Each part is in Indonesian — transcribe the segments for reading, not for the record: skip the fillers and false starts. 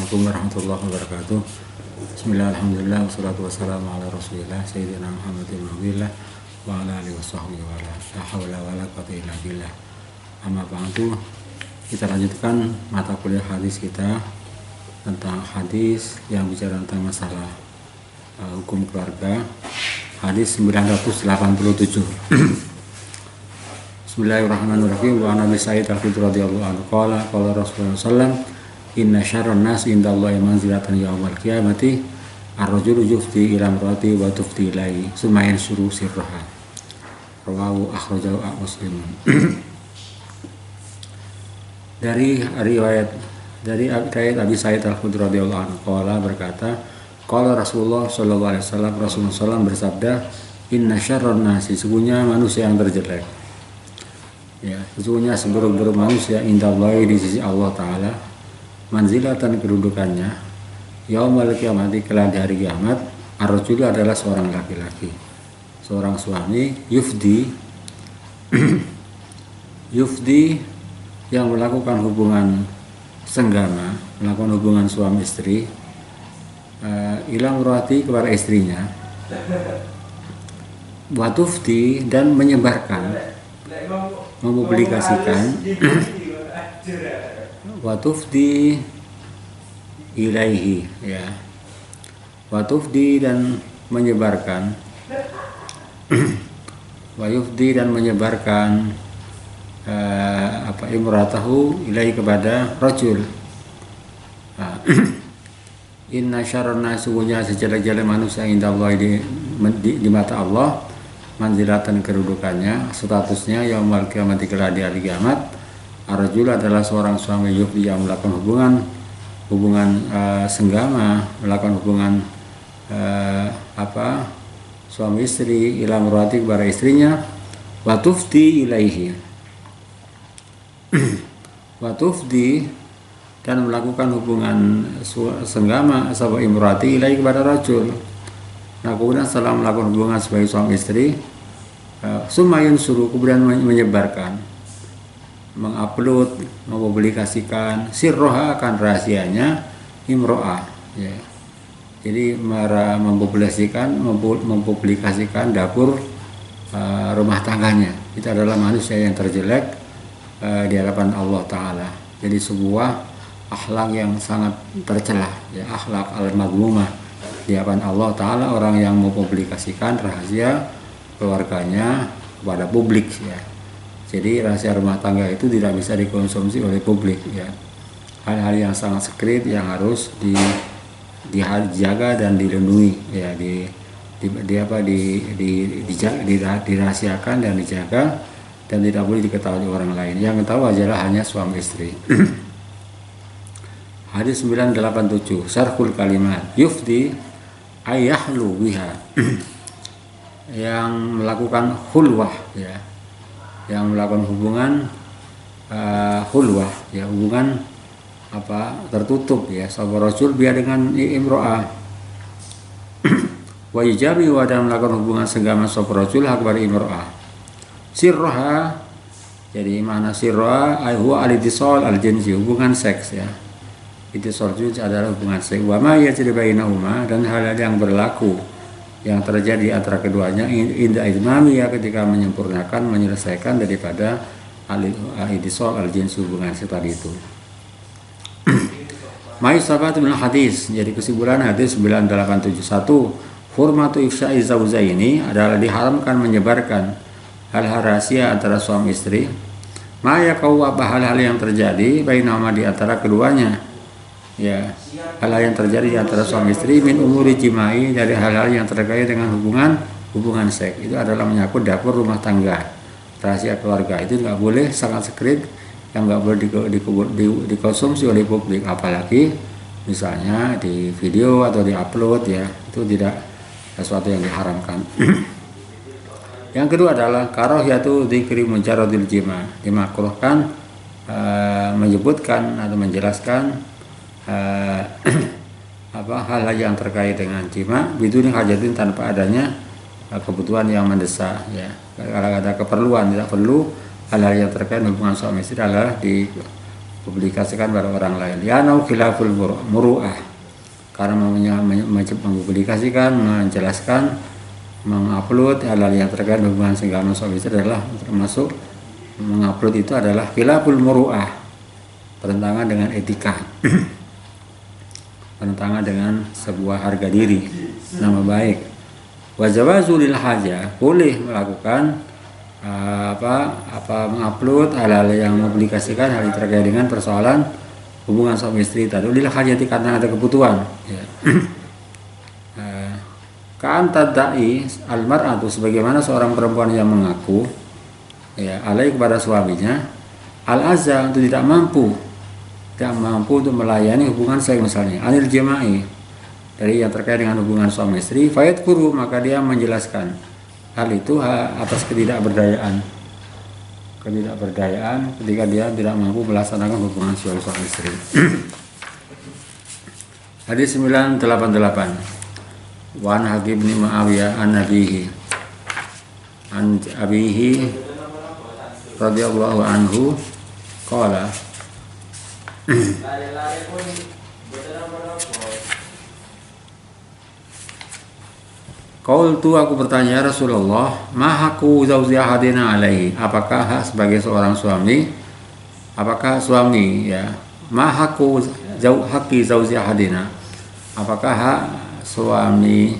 Assalamualaikum warahmatullahi wabarakatuh. Bismillah, alhamdulillah, wassalatu wassalamu ala rasulillah Sayyidina Muhammadin wa ala alihi wa sahbihi wa ala la hawla wa la quwwata illa billah. Amma ba'du. Kita lanjutkan mata kuliah hadis kita tentang hadis yang bicara tentang masalah hukum keluarga. Hadis 987. Bismillahirrahmanirrahim. Wa Nabi Sa'id al-Khudri radhiyallahu anhu qala Rasulullah sallallahu inna syarran nas indallahi manzilatan yaumal qiyamati ar-rajulu yufti ila imraati wa tufti ilaihi summa yansuru sirraha. Rawahu akhrajahu Muslim. Dari riwayat Abi Sa'id al-Khudri radhiyallahu anhu qala berkata qala Rasulullah sallallahu alaihi wasallam, Rasulullah sallallahu bersabda, inna syarran nas, sesungguhnya manusia yang terjelek, ya, sesungguhnya seburuk-buruk manusia indallahi di sisi Allah Ta'ala, manzilatan kedudukannya, yaumal qiyamati kelak di hari kiamat, ar-rajulu adalah seorang laki-laki, seorang suami, yufdi yang melakukan hubungan senggama, melakukan hubungan suami istri, ilang murati kepada istrinya, watufti dan menyebarkan, mempublikasikan, watufdi ilaihi, ya, watufdi dan menyebarkan, wayufdi dan menyebarkan imratahu ilaihi kepada rajul. Inna syarran nas, sesungguhnya sejelek-jelek manusia indallahi di mata Allah, manzilatan kedudukannya, statusnya yaumal qiyamati kelak di hari kiamat, ar-rajul adalah seorang suami yufdi yang melakukan hubungan senggama, melakukan hubungan suami istri ila murati kepada istrinya, watufti ilaihi, watufdi dan melakukan hubungan senggama sama imrati ilaihi kepada rajul. Nah, kemudian setelah melakukan hubungan sebagai suami istri, sumayun suruh, kemudian menyebarkan, mengupload, mempublikasikan sirroha, akan rahasianya imro'ah, ya. Jadi mempublikasikan dapur rumah tangganya. Itu adalah manusia yang terjelek di hadapan Allah Ta'ala. Jadi sebuah akhlak yang sangat tercela, ya, akhlak al-madmumah di hadapan Allah Ta'ala, orang yang mempublikasikan rahasia keluarganya kepada publik, ya. Jadi rahasia rumah tangga itu tidak bisa dikonsumsi oleh publik, ya. Hal-hal yang sangat sekret yang harus dijaga dan dilindungi, ya, dirahasiakan dan dijaga dan tidak boleh diketahui orang lain. Yang tahu adalah hanya suami istri. Hadis 987, syarhul kalimat, yufdi ayahlu biha, yang melakukan hulwah, ya, yang melakukan hubungan hulwah, ya, hubungan tertutup, ya, sahabat Rasul biar dengan imro'ah, wa yujabi wa dan melakukan hubungan senggama sahabat Rasul kepada imro'ah, sirroha, jadi mana sirroha huwa al-ittisal al-jinsi, hubungan seks, ya. Ittisal jinsi adalah hubungan seks, wa ma yajri bainahuma, dan hal-hal yang berlaku yang terjadi antara keduanya inda idmami, ya, ketika menyempurnakan, menyelesaikan daripada al-ittisal al-jinsi, hubungan seks tadi itu. Mai sahabat min hadis, jadi kesimpulan hadis 9871, hurmatu ifsya'i zawjaini, adalah diharamkan menyebarkan hal-hal rahasia antara suami istri, maya kau hal-hal yang terjadi bainahuma di antara keduanya, ya, hal-hal yang terjadi di antara suami istri, min umuri jimai, dari hal-hal yang terkait dengan hubungan seks, itu adalah menyangkut dapur rumah tangga, rahasia keluarga, itu nggak boleh, sangat sekret, yang nggak boleh dikonsumsi oleh publik, apalagi misalnya di video atau di upload, ya, itu tidak sesuatu yang diharamkan. Yang kedua adalah karahiyatu dzikri mujarradil jima, dimakruhkan menyebutkan atau menjelaskan hal-hal yang terkait dengan jima biduni hajatin, tanpa adanya kebutuhan yang mendesak, ya. Kalau ada keperluan, tidak perlu hal-hal yang terkait hubungan suami istri adalah publikasikan pada orang lain. Ya nau khilaful muru'ah, karena mempublikasikan, menjelaskan, mengupload hal-hal yang terkait hubungan segala suami istri adalah termasuk mengupload itu adalah khilaful muru'ah, bertentangan dengan etika, bertentangan dengan sebuah harga diri, nama baik. Wa jawazu lil haja, boleh melakukan mengupload hal-hal yang mempublikasikan hal yang terkait dengan persoalan hubungan suami istri tadi lil hajati, karena ada kebutuhan ya. Kan tadai almar'atu, sebagaimana seorang perempuan yang mengaku ya alai kepada suaminya al-azza, untuk tidak mampu untuk melayani hubungan seks misalnya, anil jama'i, dari yang terkait dengan hubungan suami istri, fayat kuru, maka dia menjelaskan hal itu atas ketidakberdayaan ketika dia tidak mampu melaksanakan hubungan suami istri. Hadis 988. Wan Hakim bin Muawiyah an abihi radhiyallahu anhu qala Qaultu, aku bertanya, Rasulullah, ma haqqu zawji ahadina alaihi, apakah hak sebagai seorang suami, apakah suami ya, ma haqqu haqqi zawji ahadina, apakah hak suami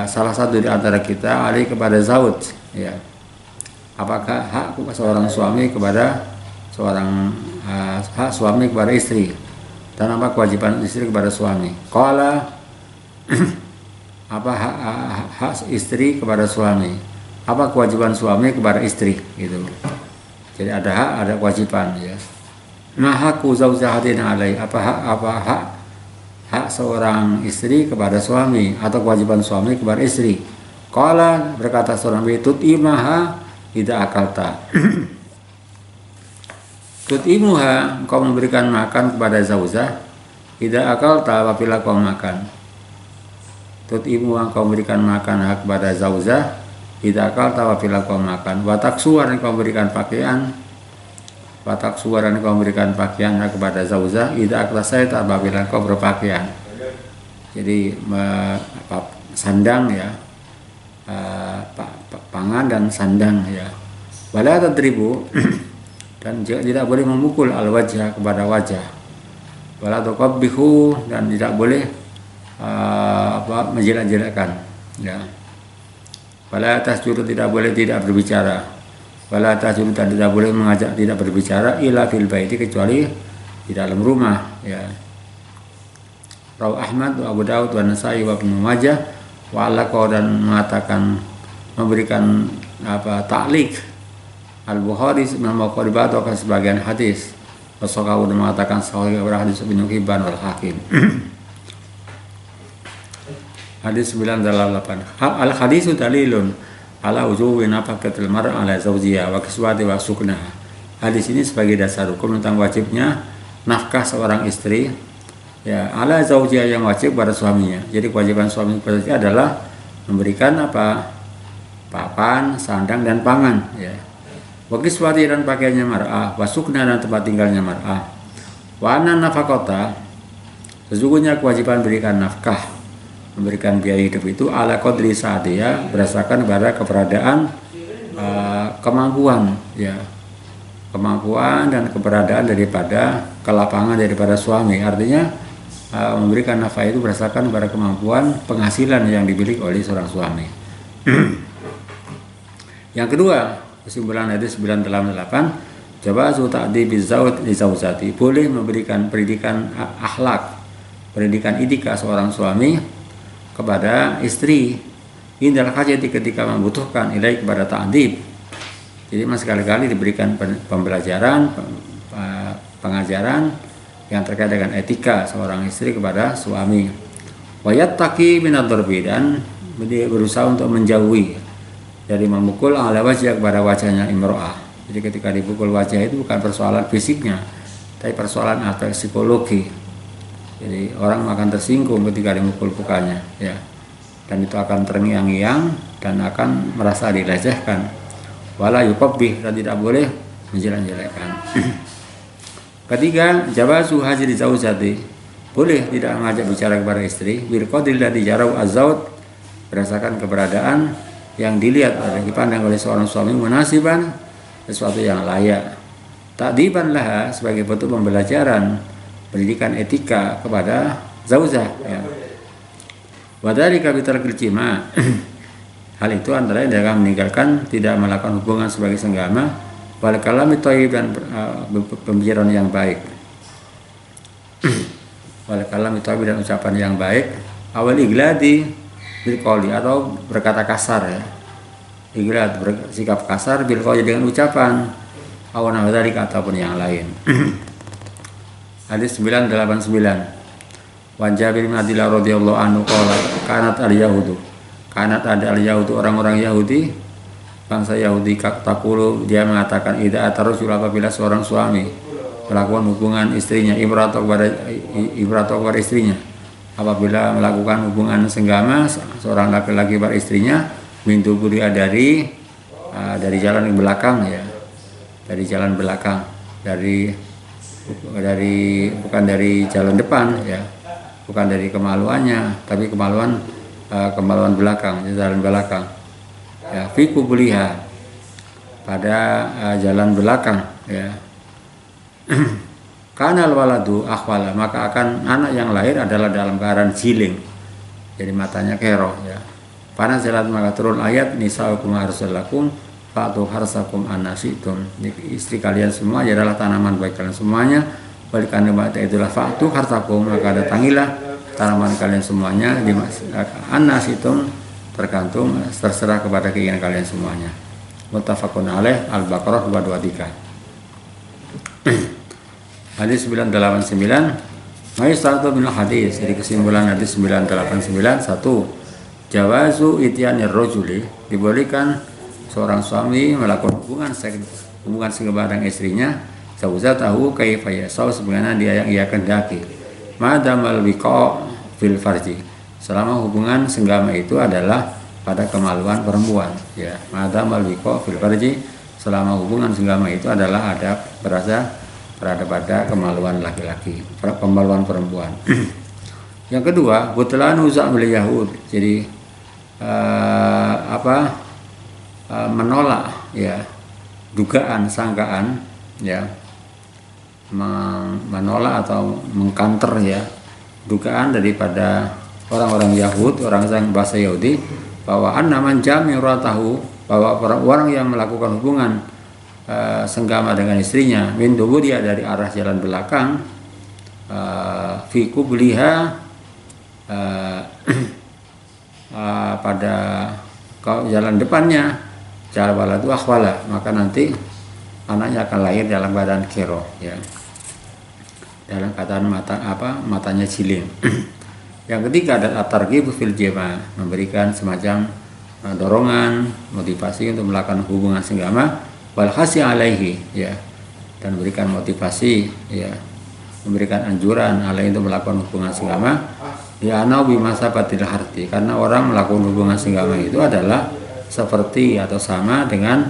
salah satu di antara kita alaihi kepada zauj ya, apakah hak seorang suami kepada hak suami kepada istri, dan apa kewajiban istri kepada suami. Qala apa hak istri kepada suami, apa kewajiban suami kepada istri gitu. Jadi ada hak, ada kewajiban ya. Ma haqqu zawjahatina alai, apa hak seorang istri kepada suami atau kewajiban suami kepada istri. Qala, berkata seorang ibu, tut'imaha idza akalta. Tut'imuha, engkau memberikan makan kepada zaujah, idza akalta, apabila kau makan. Tut'imu, engkau memberikan makan hak kepada zaujah, idza akalta, apabila kau makan. Wa taksuwar, engkau memberikan pakaian, engkau memberikan pakaian hak kepada zaujah, idza aktasaita, apabila engkau berpakaian. Jadi sandang ya, pangan dan sandang ya. Wala tadribu, dan tidak boleh memukul al-wajah kepada wajah. Wala tuqabbihu, dan tidak boleh menjelek-jelekkan ya. Wala tasjudu, tidak boleh tidak berbicara. Wala tasjudu, dan tidak boleh mengajak tidak berbicara illa fil baiti, kecuali di dalam rumah ya. Rawi Ahmad wa Abu Daud wa Nasa'i wa Ibnu Majah wa alaqa, dan mengatakan memberikan ta'liq Al-Bukhari memaqribatkan sebagian hadis. Wasaqahu, dan mengatakan sahih hadis Ibnu Hibban wal Hakim. Hadis 988. Al-hadisu dalilun ala wujubi nafaqatil mar'a ala zawjiha wa kiswati wa suknaha. Hadis ini sebagai dasar hukum tentang wajibnya nafkah seorang istri ya, ala zawjiha, yang wajib pada suaminya. Jadi kewajiban suami pada istri adalah memberikan papan, sandang dan pangan ya. Wa kiswati, dan pakaiannya mar'ah, wa sukna, dan tempat tinggalnya mar'ah. Wa anna nafaqata, sesungguhnya kewajiban berikan nafkah, memberikan biaya hidup itu ala qadri sa'atiha, berdasarkan pada keberadaan kemampuan ya, kemampuan dan keberadaan daripada kelapangan daripada suami. Artinya memberikan nafkah itu berdasarkan pada kemampuan penghasilan yang dimiliki oleh seorang suami. Yang kedua, kesimpulan hadis 988, jawazu ta'dibiz zawj li zawjati, boleh memberikan pendidikan akhlak, pendidikan etika seorang suami kepada istri, indal hajati, ketika membutuhkan, ilai, kepada ta'dib. Jadi sekali-kali diberikan pembelajaran, pengajaran yang terkait dengan etika seorang istri kepada suami. Wa yattaqi minad darbi, dan dia berusaha untuk menjauhi dari memukul ala wajah, kepada wajahnya imro'ah. Jadi ketika dipukul wajah itu bukan persoalan fisiknya, tapi persoalan aspek psikologi. Jadi orang akan tersinggung ketika dimukul mukanya ya, dan itu akan terngiang-ngiang dan akan merasa dilecehkan. Wala yuqabbih, dan tidak boleh menjelek-jelekkan. Ketiga, jawazu hajri zaujati, boleh tidak mengajak bicara kepada istri bil qadri ladzi jarau az-zawj, berdasarkan keberadaan yang dilihat atau dipandang oleh seorang suami munasiban, sesuatu yang layak, ta'diban laha, sebagai bentuk pembelajaran pendidikan etika kepada zaujah ya. Wa dzalika bi tarkil jima', hal itu antara lain dengan meninggalkan tidak melakukan hubungan sebagai senggama, wal kalami thayyib, dan pembicaraan yang baik. Wal kalami thayyib, dan ucapan yang baik. Awal igladi bil qawli, atau berkata kasar ya. Iglad, bersikap kasar, bil qawli, dengan ucapan, aw nahdzalik, ataupun yang lain. Hadis 989. Wan Jabir bin Abdullah radhiyallahu anhu qala kanat al-yahudu, kanat ada al-yahudu, orang-orang Yahudi, bangsa Yahudi, takulu, dia mengatakan, idza atarujul, apabila seorang suami melakukan hubungan istrinya, ibrato kepada istrinya, apabila melakukan hubungan senggama seorang laki-laki pada istrinya, min tuburia, dari jalan belakang ya, dari jalan belakang, bukan dari jalan depan ya, bukan dari kemaluannya, tapi kemaluan belakang, jalan belakang ya, fi kubuliha, pada jalan belakang ya. Kanal waladu akhwala, maka akan anak yang lahir adalah dalam keadaan jiling, jadi matanya kero ya. Panas jalan, maka turun ayat, nisaukum harsulakum fa'tu harsakum anasitum, istri kalian semua adalah tanaman baik kalian semuanya, balikan mata itulah fa'tu harsakum, maka datangilah tanaman kalian semuanya, di anasitum, tergantung, terserah kepada keinginan kalian semuanya. Muttafaqun alaih, Al-Baqarah 223. Hadis 989. Ma'istatu bin hadis, dari kesimpulan hadis 989, 1. Jawazu ityanir rajuli, dibolehkan seorang suami melakukan hubungan senggama dengan istrinya, zaujatahu kaifa yasau, sebagaimana dia yang ia kehendaki, madamal wiqa fil farji, selama hubungan senggama itu adalah pada kemaluan perempuan ya. Madamal wiqa fil farji, selama hubungan senggama itu adalah berada pada kemaluan laki-laki, kemaluan perempuan. Yang kedua, butlanu za'mil yahud, jadi menolak ya, dugaan, sangkaan ya, menolak atau mengkanter ya, dugaan daripada orang-orang Yahud, orang bahasa Yahudi, bahwa an-naman jami'uratahu, bahwa orang yang melakukan hubungan senggama dengan istrinya, min dia dari arah jalan belakang, fi kubliha, pada jalan depannya, jalan waladu akhwala, maka nanti anaknya akan lahir dalam badan kero ya, dalam keadaan matanya jiling. Yang ketiga adalah targhib fil jima', memberikan semacam dorongan, motivasi untuk melakukan hubungan senggama, wal hasi alaihi ya, dan memberikan motivasi ya, memberikan anjuran alaihi untuk melakukan hubungan senggama ya, nabi masa batil harti, karena orang melakukan hubungan senggama itu adalah seperti atau sama dengan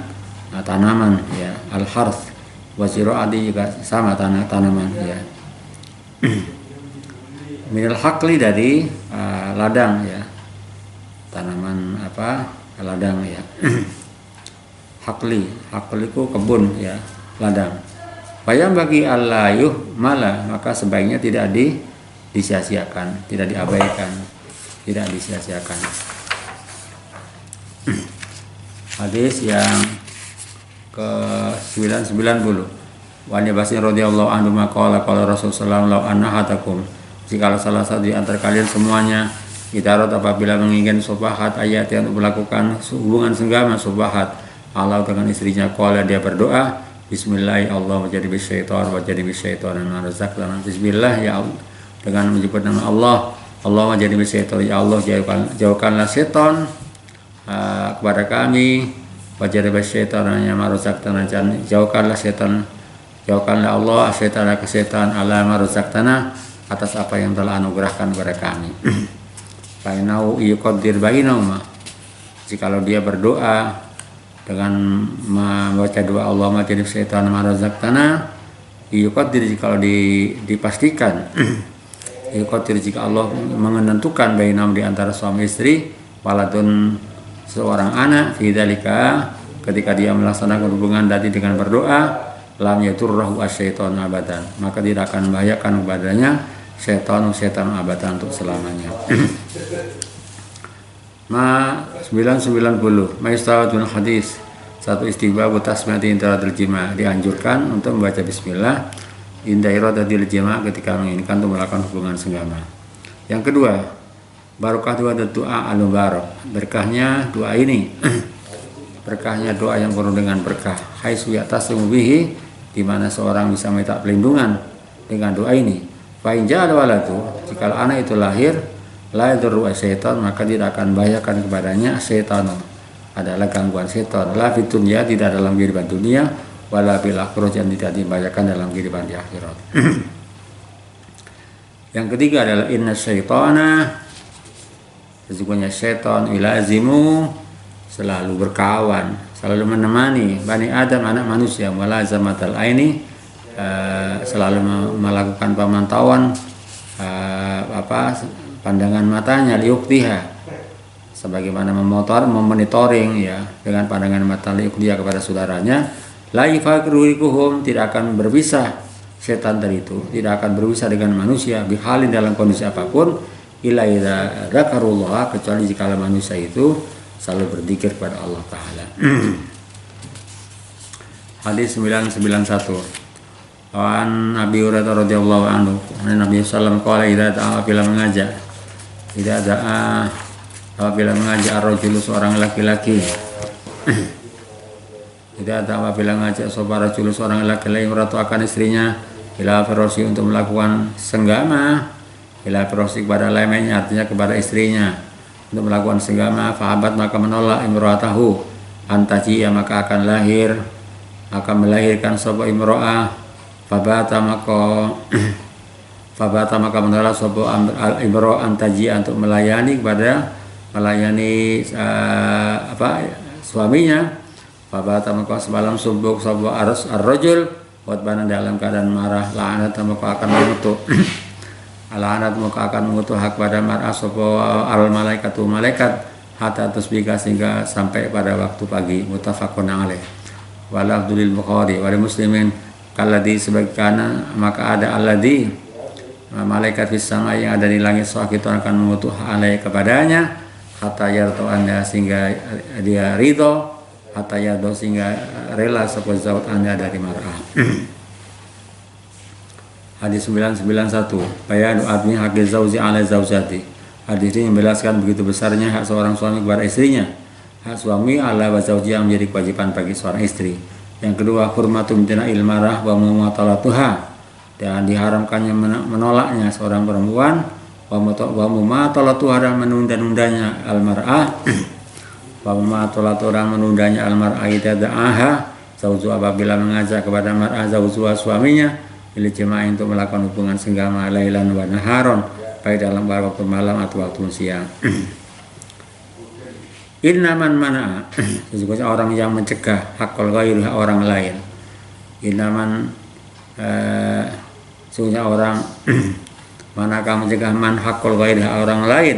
tanaman ya, al harth wa ziraati, juga sama tanaman ya. Minal haqli, dari ladang ya, tanaman ladang ya. Haqli itu kebun ya, ladang. Bayang bagi allayuh malah, maka sebaiknya tidak disia-siakan, tidak diabaikan, tidak disia-siakan. Hadis yang ke 990. Wa an Abbas radhiyallahu anhu maqala qala Rasulullah sallallahu anhatakum, jika salah satu di antara kalian semuanya idarat, apabila menginginkan subahat ayat yang untuk melakukan hubungan senggama subahat Allah dengan istrinya, qala, dia berdoa, bismillah Allah menjadi bisyaitan wa jadi bisyaitan dan razaqna, bismillah ya Allah, dengan menyebut nama Allah menjadi bisyaitan, ya Allah jauhkanlah setan kepada kami, wajah dari syaitan yang maruzaqtana, jauhkanlah setan, jauhkanlah Allah setan ke setan, ala maruzaqtana, atas apa yang telah anugerahkan kepada kami. Bainau yuqaddir bainahuma, jikalau dia berdoa dengan membaca doa Allah majid syaitan maruzaqtana, yuqaddir kalau dipastikan yuqaddir jika Allah menentukan bainahum di antara suami istri waladun seorang anak fi dzalika ketika dia melaksanakan hubungan tadi dengan berdoa lam yaturrahu asyaitanu abadan maka tidak akan membahayakan kepadanya setan abadan untuk selamanya. Ma 990 maistawadun hadis satu istibab tasmiyati intaradil jima dianjurkan untuk membaca bismillah inda iradatil jima ketika menginginkan untuk melakukan hubungan senggama. Yang kedua, barokah doa al-mubarak. Berkahnya doa ini. Berkahnya doa yang penuh dengan berkah. Haitsu yatasimu bihi di mana seorang bisa minta perlindungan dengan doa ini. Fa in ja'ala waladu jika anak itu lahir la yadurru syaitan maka tidak akan membahayakan kepadanya syaitan adalah gangguan setan la fid dunya tidak dalam kehidupan dunia wala bil akhirah dan tidak dibahayakan dalam kehidupan di akhirat. Yang ketiga adalah inna syaitana sesungguhnya setan ilazimu selalu berkawan selalu menemani bani Adam anak manusia walazamatal aini selalu melakukan pemantauan pandangan matanya liuktiha sebagaimana memonitoring ya dengan pandangan mata liuktiha kepada saudaranya la yafakruhum tidak akan berpisah setan dari itu tidak akan berpisah dengan manusia bihalin dalam kondisi apapun illa idza dzakarullah kecuali jika manusia itu selalu berzikir kepada Allah taala. Hadis 991 Wan Nabi Hurairah radhiyallahu anhu Nabi sallallahu alaihi wasallam qala idza mengajak tidak ada apabila mengajak ar-rajulu seorang laki-laki tidak ada apabila mengajak seorang laki-laki meratu akan istrinya ila firosi untuk melakukan senggama ila firosi kepada lainnya artinya kepada istrinya untuk melakukan senggama fahabat maka menolak imro'atahu antaji maka akan melahirkan sebuah imro'ah fabata maka menolak sebuah imro'ah antaji untuk melayani suaminya fabata maka semalam subuh sebuah ar-rajul watbana dalam keadaan marah la'anat maka akan mengutuk la'anat maka akan mengutuk hak pada marah sebuah al-malaikatu malaikat hatta tusbika sehingga sampai pada waktu pagi muttafaqun alaih wala abdulil bukhari wal muslimin kalladhi sebagaimana maka ada alladhi malaikat fis sama yang ada di langit soal itu akan mengutuk alaih kepadanya hatta yardo anda sehingga dia ridho hatta yardo sehingga rela sebuah zawat anda dari mar'ah. Hadis 991 bayanu admi haqi zawji ala zawjati. Hadis ini menjelaskan begitu besarnya hak seorang suami kepada istrinya. Hak suami ala wa zawji yang menjadi kewajiban bagi seorang istri. Yang kedua hurmatu imtina'il marah wa mumatalatuha dan diharamkannya menolaknya seorang perempuan wa mumatalatuha dan menunda-nundanya al-mar'ah wa mumatalatuha dan menundanya al-mar'ah idada'aha zawju apabila mengajak kepada mar'ah zawju suaminya bila jemaah untuk melakukan hubungan senggama lailan wa naharon baik dalam waktu malam atau waktu siang. Innaman mana sesungguhnya orang yang mencegah hakul ghairi hak orang lain. Innaman sesungguhnya orang manakah mencegah man hakul ghairi hak orang lain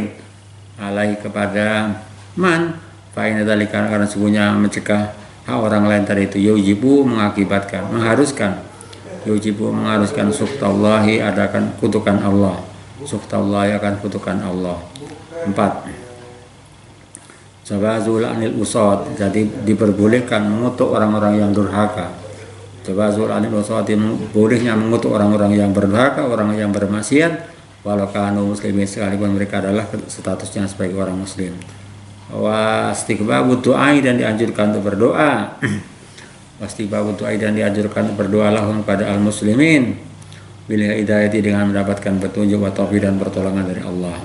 alai kepada man fa inna dzalika karena sesungguhnya mencegah hak orang lain tadi itu yujibu mengakibatkan mengharuskan suktallahi adakan kutukan Allah. Suktallahi akan kutukan Allah. 4. Jawazul anil usad jadi diperbolehkan mengutuk orang-orang yang durhaka. Jawazul anil usad bolehnya mengutuk orang-orang yang berdurhaka, orang yang bermaksiat walau kanu muslimin sekalipun mereka adalah statusnya sebagai orang muslim. Wa istighbabu doa dan dianjurkan untuk berdoa. Pasti babu doa dan dianjurkan berdoalah kepada al-muslimin bila hidayati dengan mendapatkan petunjuk wa taufik dan pertolongan dari Allah.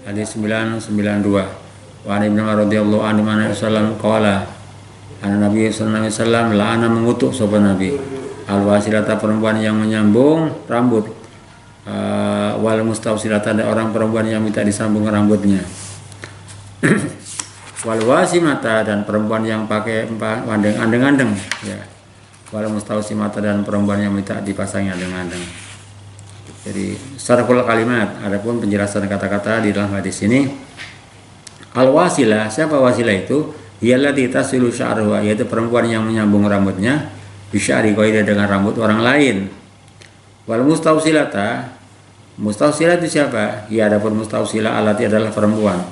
Hadis 992 wa Ibnu Umar radhiyallahu anhu sallam qala anna Nabi sallallahu alaihi wasallam la'ana mengutuk sapa Nabi al-wasilata perempuan yang menyambung rambut wal mustawsilata ada orang perempuan yang minta disambung rambutnya. Wal wasimata dan perempuan yang pakai andeng-andeng ya. wal mustausimata dan perempuan yang minta dipasangnya dengan. Jadi sarful kalimat, adapun penjelasan kata-kata di dalam hadis ini, al wasilah, siapa wasilah itu? Yallati tasilu sya'ruha, yaitu perempuan yang menyambung rambutnya bisya'ri ghairi dengan rambut orang lain. Wal mustausilata, mustausilah itu siapa? Ya, adapun mustausilah alati adalah perempuan.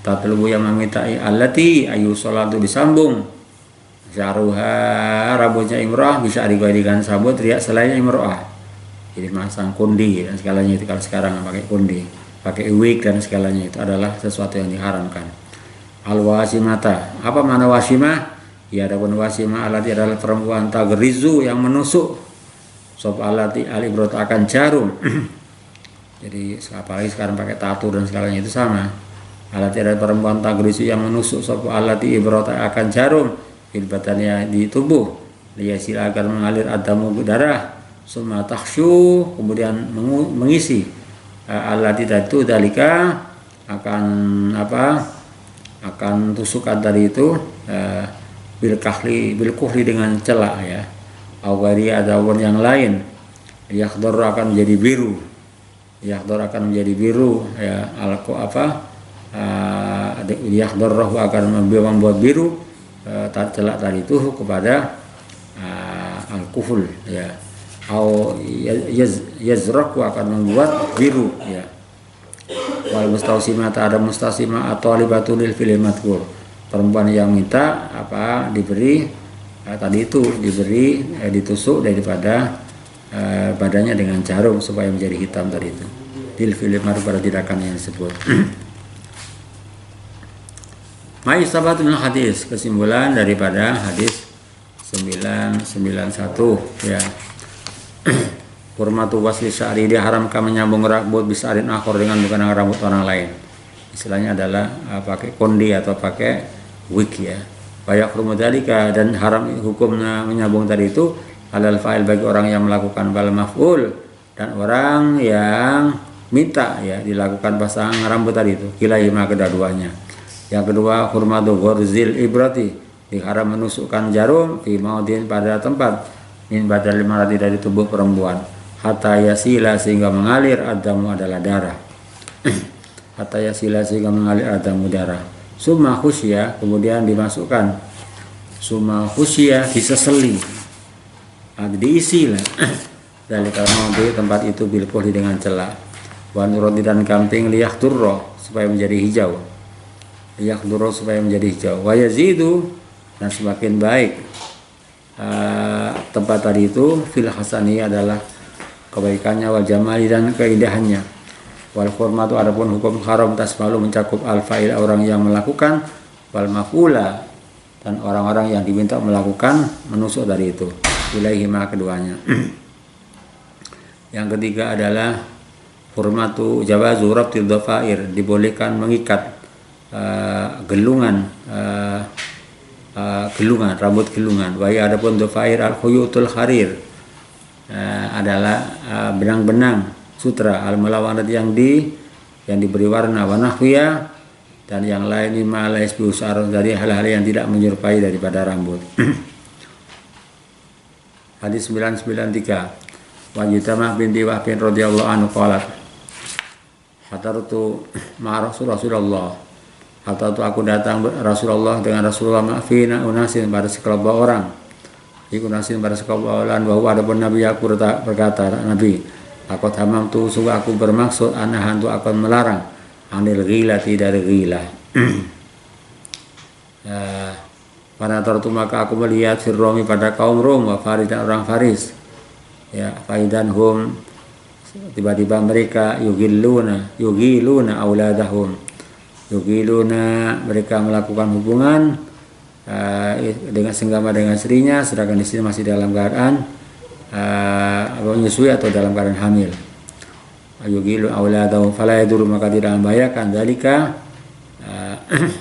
Tatlubu yang meminta alati ayu salatu disambung sya'ruha, rambutnya imrah bisya'ri ghairi dengan sabut riak selainnya imrah. Jadi masang kundi dan segalanya itu, kalau sekarang pakai kundi, pakai wig dan segalanya itu adalah sesuatu yang diharamkan. Al wasimata, apa mana wasimah? Ya, adapun wasimah alati adalah perempuan tagrizu yang menusuk sop alati alibrot akan jarum. Jadi apalagi sekarang pakai tato dan segalanya itu sama. Alati adalah perempuan tagrizu yang menusuk sop alati ibrot akan jarum ilbatannya di tubuh, liyasil agar mengalir adamu darah, summa takhsyu, kemudian mengisi alati itu dalika akan akan tusukan tadi itu bil kuhli dengan celak ya, awari ataupun yang lain, yakhdor akan menjadi biru, ya, yakhdor akan membuat biru celak tadi itu kepada al kuhul ya, au yazraku akan membuat biru ya. Wal mustausimah, ada mustausimah atau libatunil fil madkur, perempuan yang minta diberi tadi itu diberi ditusuk daripada badannya dengan jarum supaya menjadi hitam tadi itu, dil fil madkur, pada tindakan yang disebut. Mai sabatul hadis, kesimpulan daripada hadis 991 ya. Hurmatu wasli sya'ri, diharamkan menyambung rambut bisarin akhor dengan bukan rambut orang lain. Istilahnya adalah pakai kondi atau pakai wig ya. Bayak rumudalika, dan haram hukumnya menyambung tadi itu alal fa'il bagi orang yang melakukan, bal maf'ul dan orang yang minta ya dilakukan pasang rambut tadi itu. Kilahima, kedua-duanya. Yang kedua, hurmatu ghurzil ibrati, diharam menusukkan jarum fi maudin pada tempat min badal marati dari tubuh perempuan, hatta yasila sehingga mengalir adamu adalah darah. Hatta yasila sehingga mengalir adamu darah. Summa khusya, kemudian dimasukkan summa khusya, diseseli, diisi lah dari kalau di tempat itu bil kuhli dengan celah, wa nurati dan kamping liyakhdurra, supaya menjadi hijau, liyakhdurra supaya menjadi hijau, wa yazidu, dan semakin baik tempat tadi itu fil hasani adalah kebaikannya, wal jamali dan keindahannya, wal hurmatu, adapun hukum haram tasmalu mencakup al fa'il orang yang melakukan, wal maf'ula dan orang-orang yang diminta melakukan menusuk dari itu, ilaihima, keduanya. Yang ketiga adalah hurmatu jawazu rabtil dhafair, dibolehkan mengikat gelungan rambut gelungan. Wa adapun dhafair al khuyutul harir adalah benang-benang sutra al melawanat yang diberi warna, wa nahwiya dan yang lain, lima laisbu syar, dari hal-hal yang tidak menyerupai daripada rambut. Hadis 993, wa Jitamah binti Wahbin radhiyallahu anhu qalat hadartu ma Rasulullah, atau aku datang Rasulullah dengan Rasulullah ma'fina unasin pada sekelompok orang, ikunasin pada sekelompok orang, bahwa adapun Nabi aku berkata, Nabi aku hamam tu, sungguh aku bermaksud anahan tu akan melarang anil ghilati, dari ghilah. Pada tertu maka aku melihat firromi pada kaum Rom, wa Faris dan orang Faris ya, faidan hum, tiba-tiba mereka yugiluna auladahum, yugiluna, mereka melakukan hubungan dengan senggama dengan istrinya, sedangkan istri masih dalam keadaan menyusui atau dalam keadaan hamil. Yugilu auladahum fala yadur, maka tidak membahayakan dalika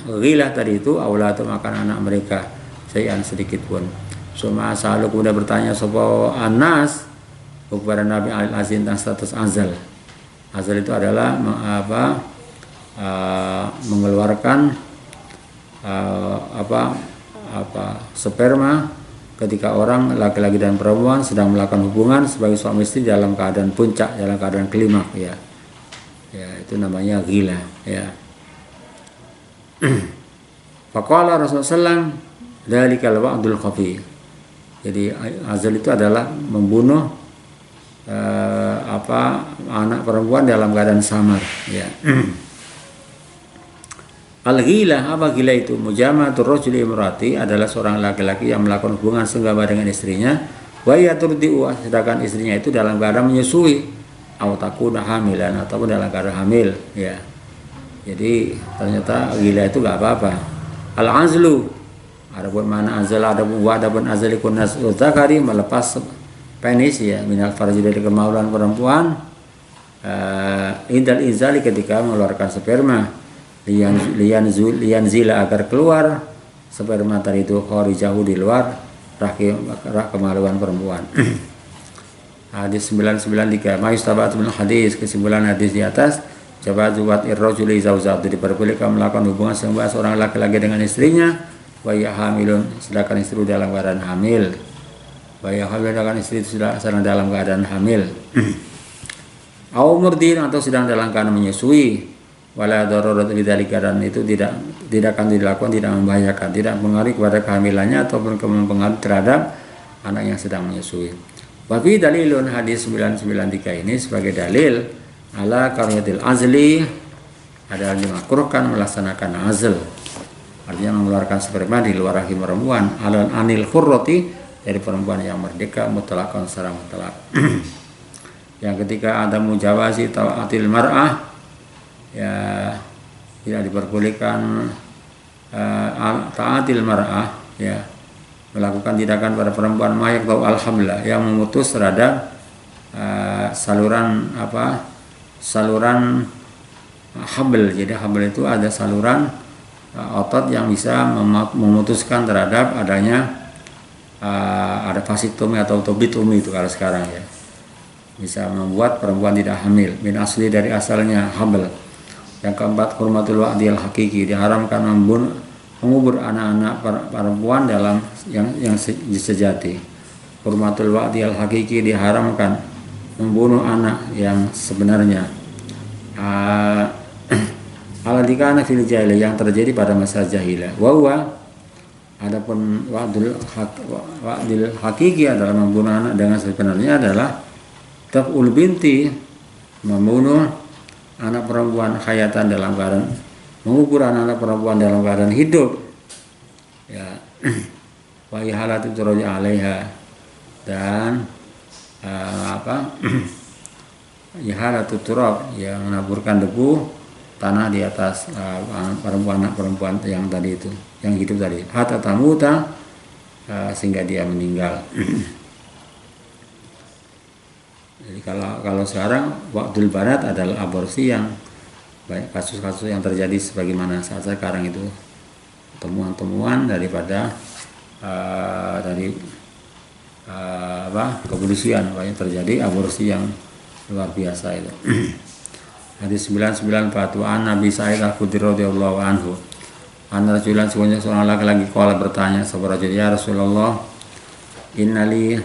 ghilah tadi itu auladahum, makan anak mereka sayan sedikit pun. Suma asalu, kemudian bertanya sapa Anas kepada Nabi al-Azin tentang status azal. Azal itu adalah mengeluarkan sperma ketika orang laki-laki dan perempuan sedang melakukan hubungan sebagai suami istri dalam keadaan puncak, dalam keadaan klimaks ya. Ya, itu namanya ghila ya. Faqala Rasulullah SAW, dzalikal wa'dul khafi. Jadi azal itu adalah membunuh anak perempuan dalam keadaan samar ya. Al-ghila, apa gila itu? Mujamatul rajuli imrati, adalah seorang laki-laki yang melakukan hubungan senggama dengan istrinya, wa yaturdi'u, sedangkan istrinya itu dalam keadaan menyusui, atau takuna hamilan, ataupun dalam keadaan hamil ya. Jadi ternyata gila itu gak apa-apa. Al-azlu, adapun mana azal, adapun azalikun zakari, melepas penis ya, minal farji, dari kemaluan perempuan, indal izali, ketika mengeluarkan sperma, lian zila, agar keluar sperma tadi itu kharijahu, di luar kemaluan perempuan. Hadis 993, ma'istabatu min hadis, kesimpulan hadis di atas, jawazu wat'ir rajuli zawjatu, diperbolehkan melakukan hubungan sesama seorang laki-laki dengan istrinya, wa ya hamilun, sedangkan istri dalam keadaan hamil. Wa ya hamil, sedangkan istri sedang dalam keadaan hamil. Au murdin, atau sedang dalam keadaan menyusui. Wala darurat bidzalika, dan itu tidak akan dilakukan, tidak membahayakan, tidak mengaruhi kepada kehamilannya ataupun mempengaruhi terhadap anak yang sedang menyusui. Wa fi dalilun, hadis 993 ini sebagai dalil ala karyatil azli, adalah dimakruhkan melaksanakan azl, artinya mengeluarkan sperma di luar rahim perempuan, alan anil khurrati, dari perempuan yang merdeka, mutlaqan, secara mutlak. Yang ketika ada mujawazi ta'atil mar'ah, ya tidak diperbolehkan ta'atil mar'ah ya, melakukan tindakan pada perempuan mayak atau alhamdulillah, yang memutus terhadap saluran habl. Jadi habl itu ada saluran otot yang bisa memutuskan terhadap adanya ada vasectomy atau tubitomi itu kalau sekarang ya, bisa membuat perempuan tidak hamil, min asli, dari asalnya habl. Yang keempat, hurmatul wa'dil hakiki, diharamkan mengubur anak-anak perempuan dalam yang sejati. Hurmatul wa'dil hakiki, diharamkan membunuh anak yang sebenarnya. Aladikana fil jahiliyah, yang terjadi pada masa jahiliyah. Wa adapun wa'dil hakiki adalah membunuh anak dengan sebenarnya adalah taf'ul binti, membunuh anak perempuan khayatan, dalam keadaan mengubur anak perempuan dalam keadaan hidup ya. Wa ihalatu turaji alaiha, dan ihalatu turab, yang menaburkan debu tanah di atas anak perempuan yang tadi itu, yang hidup tadi, hatta tamuta, sehingga dia meninggal. Jadi kalau sekarang wa'dul banat adalah aborsi, yang banyak kasus-kasus yang terjadi sebagaimana saat sekarang itu, temuan-temuan daripada dari kepolisian, banyak terjadi aborsi yang luar biasa itu. Hadis 994, an Nabi Sa'id al-Khudri radhiyallahu anhu, an rajulan, seorang laki-laki qala, bertanya sahabat rajul, ya Rasulullah, innali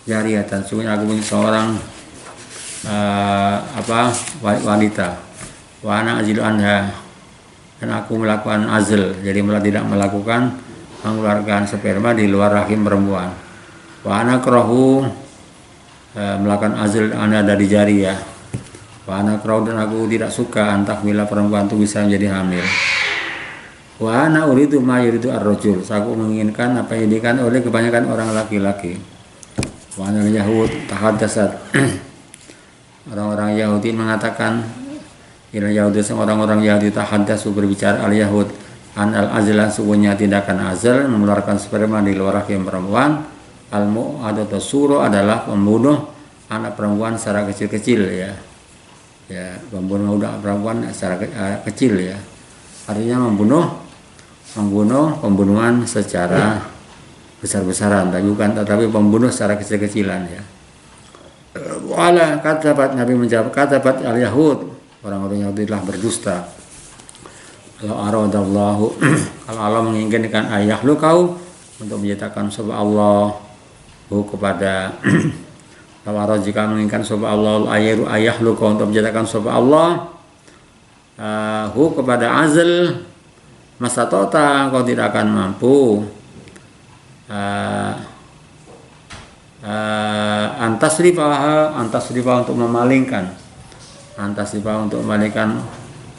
jariyatan, sungguhnya aku punya seorang wanita, wa ana azilu anha, dan aku melakukan azl, jadi tidak melakukan mengeluarkan sperma di luar rahim perempuan. Wa ana krahu, melakukan azl ana dari jariyah. Wa ana krahu, dan aku tidak suka antak bila perempuan itu bisa menjadi hamil. Wa ana uridu ma yuridu ar-rajul, aku menginginkan apa yang diinginkan oleh kebanyakan orang laki-laki. Wa anal yahud tahaddatsat, orang-orang Yahudi mengatakan, orang-orang Yahudi tahaddatsu, berbicara al Yahud, an al azlan, sungguhnya tindakan azal, mengeluarkan sperma di luar rahim perempuan, al mu'adatu suro, adalah membunuh anak perempuan secara kecil-kecil ya, membunuh anak perempuan secara kecil ya, artinya membunuh pembunuhan secara besar-besaran, tetapi pembunuh secara kecil-kecilan ya. Wala katabat, Nabi menjawab, katabat al-Yahud, orang-orang Yahudi telah berdusta. Kalau aradallahu, kalau Allah menginginkan ayahlukau, untuk menyatakan sapa Allah kepada kalau jika menginginkan sapa Allah ayah luka untuk menyatakan sapa Allah kepada azal masa tota kau tidak akan mampu antasrifa untuk memalingkan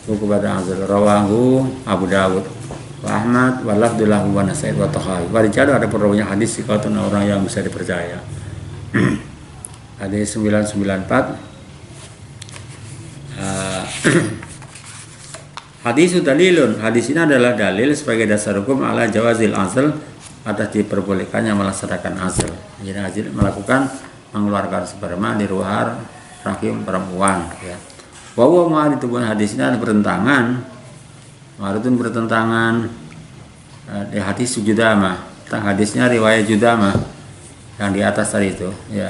kepada azal rawahu Abu Dawud wa Ahmad wa lafdullahu wa Nasai wa Tahawi. Warijal ada perawinya hadis sikatun orang yang bisa dipercaya. Hadis 994. Hadis dalilun. Hadis ini adalah dalil sebagai dasar hukum ala jawazil azl atas diperbolehkannya melaksanakan azl. Jadi azl melakukan mengeluarkan sperma di luar rahim perempuan. Ya. Bahwa ma'aritun hadis ini ada bertentangan. Ma'aritun bertentangan di hadis Judamah. Tentang hadisnya riwayat Judamah yang di atas tadi itu. Ya.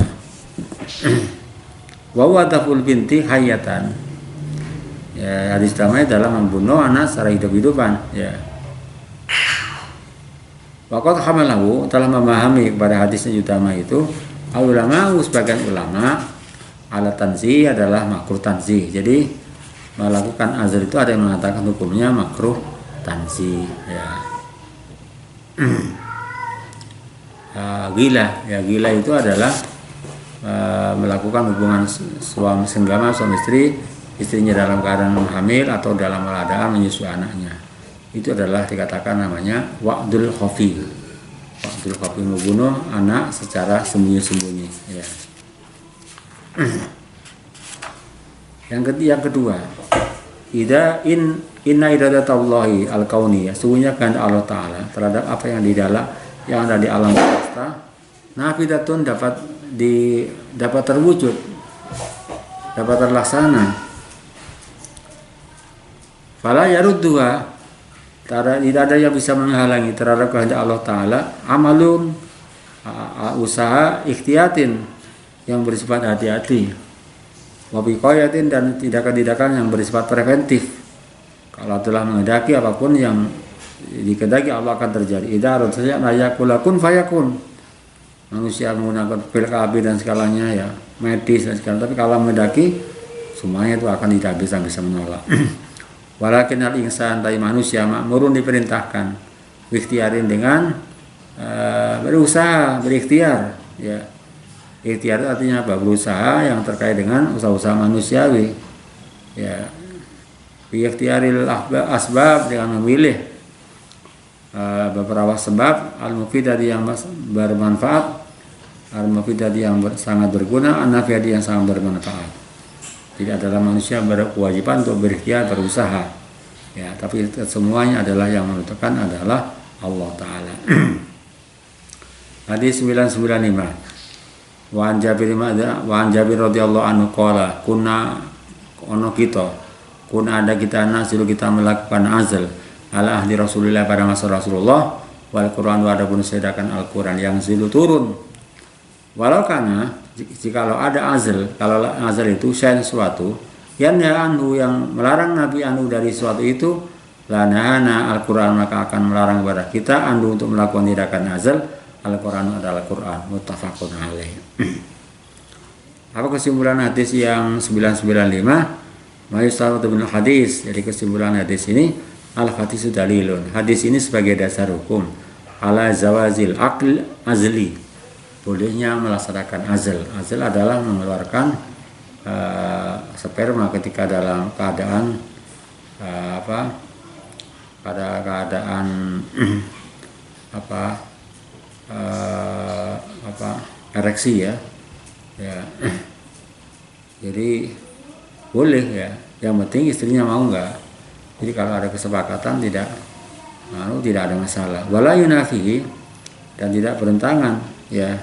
Bahwa taful binti hayatan. Ya, hadis damai dalam membunuh anak secara hidup-hidupan. Ya. Waqad hamalahu telah memahami kepada hadisnya Judamah itu ulama sebagian ulama ala tanzih adalah makruh tanzih. Jadi melakukan azal itu ada yang mengatakan hukumnya makruh tanzih. Ya. Gila itu adalah melakukan hubungan suami senggama suami istrinya dalam keadaan hamil atau dalam keadaan menyusui anaknya. Itu adalah dikatakan namanya wa'dul khafi. Wa'dul khafi membunuh anak secara sembunyi-sembunyi. Ya. Yang kedua, inna iradatallahi al-kauniyah, sesungguhnya kehendak Allah Ta'ala terhadap apa yang ada di alam semesta, nafidatun dapat terwujud, dapat terlaksana. Fala yarudduha, tidak ada yang bisa menghalangi terhadap kehendak Allah Ta'ala amalun, usaha ikhtiatin yang bersifat hati-hati, wabiqayatin dan tindakan-tindakan yang bersifat preventif. Kalau telah menghendaki apapun yang dikehendaki Allah akan terjadi. Idza arada ayakun fayakun. Manusia menggunakan pil KB dan segalanya ya, medis dan segala, tapi kalau menghendaki semuanya itu akan tidak bisa menolak. Walakin al-insan dari manusia makmurun diperintahkan ikhtiarin dengan berusaha, berikhtiar ya. Ikhtiar itu artinya apa? Berusaha yang terkait dengan usaha-usaha manusiawi ya. Ikhtiaril asbab dengan memilih beberapa sebab al-mufidati yang bermanfaat, al-mufidati yang sangat berguna, an-nafiyati yang sangat bermanfaat. Tidak adalah manusia berkewajiban untuk berikhtiar, berusaha. Ya, tapi semuanya adalah yang menentukan adalah Allah Ta'ala. Hadis 995. Wa an Jabir radhiyallahu anhu qala kunna ada kita nasilu kita melakukan azal ala ahli Rasulullah pada masa Rasulullah wal Quran wa adapun sedangkan Al-Quran yang zilu turun. Walau karena jikalau ada azal, kalau azal itu sesuatu yang melarang Nabi anhu dari sesuatu itu, lanahana Al-Quran maka akan melarang kepada kita anhu untuk melakukan tindakan azal. Al-Quran adalah Quran muttafaqun alaih. Apa kesimpulan hadis yang 995? Mayustaratu bil hadis. Jadi kesimpulan hadis ini al-hadisu dalilun. Hadis ini sebagai dasar hukum ala zawazil aql azli. Bolehnya melaksanakan azal. Azal adalah mengeluarkan sperma ketika dalam keadaan pada keadaan ereksi ya. Jadi boleh ya. Yang penting istrinya mau enggak. Jadi kalau ada kesepakatan tidak ada masalah. Wala yunafihi dan tidak bertentangan ya.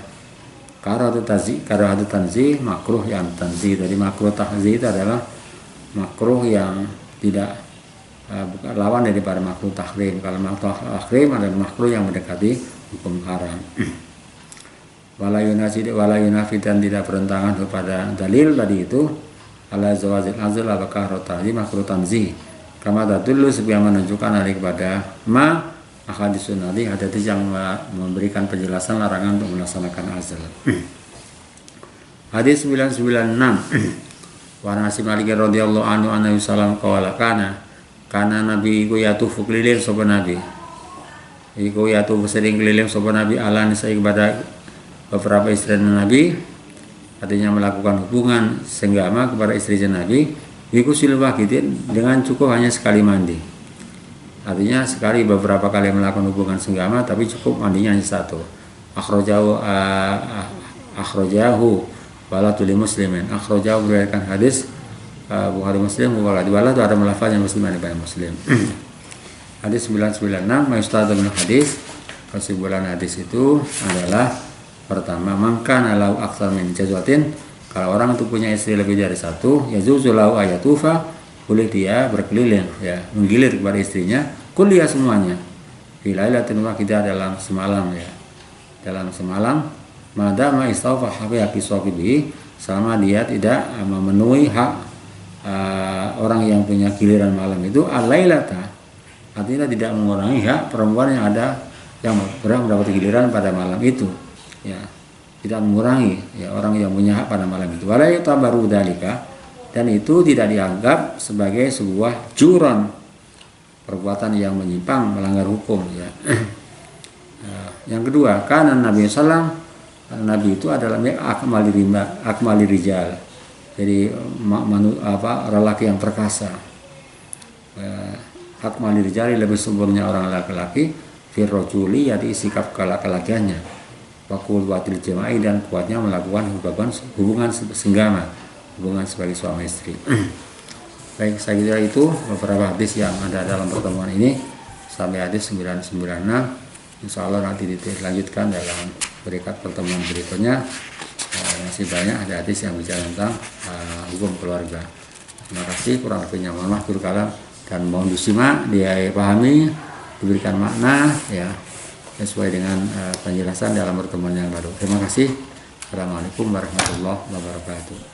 Karahatu tanzih makruh yang tanzih. Jadi makruh tanzih itu adalah makruh yang tidak bukan lawan daripada makruh tahrim. Kalau makruh tahrim adalah makruh yang mendekati hukum haram. Wala yunafi dan tidak bertentangan kepada dalil tadi itu ala zawazil azl apakah rotali makruh tanzih. Kama tadullu sebagaimana menunjukkan hari kepada Ahadits sunnati, hadits yang memberikan penjelasan larangan untuk melaksanakan azan. Hadis 996. Wa Anas bin Malik radhiyallahu anhu anna sallam qala kana nabi iku yatufu keliling sapa nabi. Iku yatufu sering keliling sapa nabi ala nisa kepada beberapa istri nabi, artinya melakukan hubungan senggama kepada istri nabi. Iku silwah dengan cukup hanya sekali mandi. Artinya sekali beberapa kali melakukan hubungan senggama tapi cukup mandinya hanya satu. Akhrajahu walatu li muslimin. Akhrajahu beriwayatkan hadis Bukhari Muslim walatu ada melafaznya Muslim dan Muslim. Hadis 996 mayustad min hadis. Kesimpulan hadis itu adalah pertama, mangkan alau aktsar min jazwatin, kalau orang itu punya istri lebih dari satu, yajuzu lahu ayatufa, boleh dia berkeliling, ya, menggilir kepada istrinya, kuliah semuanya. Bilailatin wahidah, dalam semalam, ya, dalam semalam. Madama istaufa haqi sahibi, selama dia tidak memenuhi hak orang yang punya giliran malam itu, alailata, artinya tidak mengurangi hak perempuan yang ada yang berhak mendapat giliran pada malam itu, ya, tidak mengurangi, ya, orang yang punya hak pada malam itu. Wala yatabaru dalika, dan itu tidak dianggap sebagai sebuah juran, perbuatan yang menyimpang, melanggar hukum, ya. Yang kedua, karena Nabi sallam, Nabi itu adalah akmali rijal, jadi lelaki yang perkasa. Akmali rijal, lebih sempurna orang laki-laki, firrojuli, yaitu sikap kelaki-lakiannya, wakul watil jama'i, dan kuatnya melakukan hubungan senggama, hubungan sebagai suami istri. Baik, saya kira itu beberapa hadis yang ada dalam pertemuan ini sampai hadis 996. Insya Allah nanti dilanjutkan dalam berikut pertemuan berikutnya. Masih banyak ada hadis yang bicara tentang hukum keluarga. Terima kasih, kurang lebihnya mohon maaf kalam, dan mohon disimak, dipahami, diberikan makna, ya, sesuai dengan penjelasan dalam pertemuan yang baru. Terima kasih. Assalamualaikum warahmatullahi wabarakatuh.